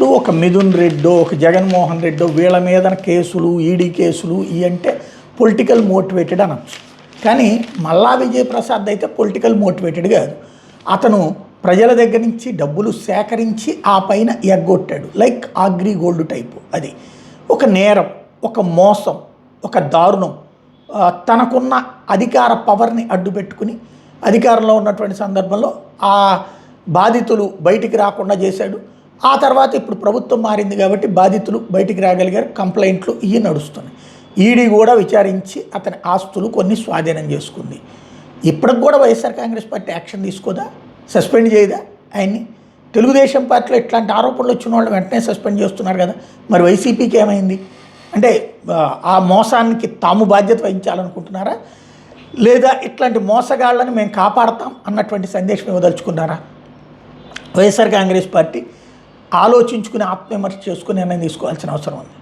ఇప్పుడు ఒక మిథున్ రెడ్డో ఒక జగన్మోహన్ రెడ్డో వీళ్ళ మీద కేసులు ఈడీ కేసులు ఇవి అంటే పొలిటికల్ మోటివేటెడ్ అనొచ్చు. కానీ మల్లా విజయప్రసాద్ అయితే పొలిటికల్ మోటివేటెడ్ కాదు. అతను ప్రజల దగ్గర నుంచి డబ్బులు సేకరించి ఆ పైన ఎగ్గొట్టాడు. Like Agri Gold type. అది ఒక నేరం, ఒక మోసం, ఒక దారుణం. తనకున్న అధికార పవర్ని అడ్డుపెట్టుకుని అధికారంలో ఉన్నటువంటి సందర్భంలో ఆ బాధితులు బయటికి రాకుండా చేశాడు. ఆ తర్వాత ఇప్పుడు ప్రభుత్వం మారింది కాబట్టి బాధితులు బయటికి రాగలిగారు. కంప్లైంట్లు ఇవి నడుస్తున్నాయి. ఈడీ కూడా విచారించి అతని ఆస్తులు కొన్ని స్వాధీనం చేసుకుంది. ఇప్పటికి కూడా వైఎస్ఆర్ కాంగ్రెస్ పార్టీ యాక్షన్ తీసుకోదా? సస్పెండ్ చేయదా ఆయన్ని? తెలుగుదేశం పార్టీలో ఇట్లాంటి ఆరోపణలు వచ్చిన వాళ్ళు వెంటనే సస్పెండ్ చేస్తున్నారు కదా. మరి వైసీపీకి ఏమైంది? అంటే ఆ మోసానికి తాము బాధ్యత వహించాలనుకుంటున్నారా, లేదా ఇట్లాంటి మోసగాళ్ళని మేము కాపాడతాం అన్నటువంటి సందేశం ఇవ్వదలుచుకున్నారా? వైఎస్ఆర్ కాంగ్రెస్ పార్టీ ఆలోచించుకుని ఆత్మవిమర్శ చేసుకుని నిర్ణయం తీసుకోవాల్సిన అవసరం ఉంది.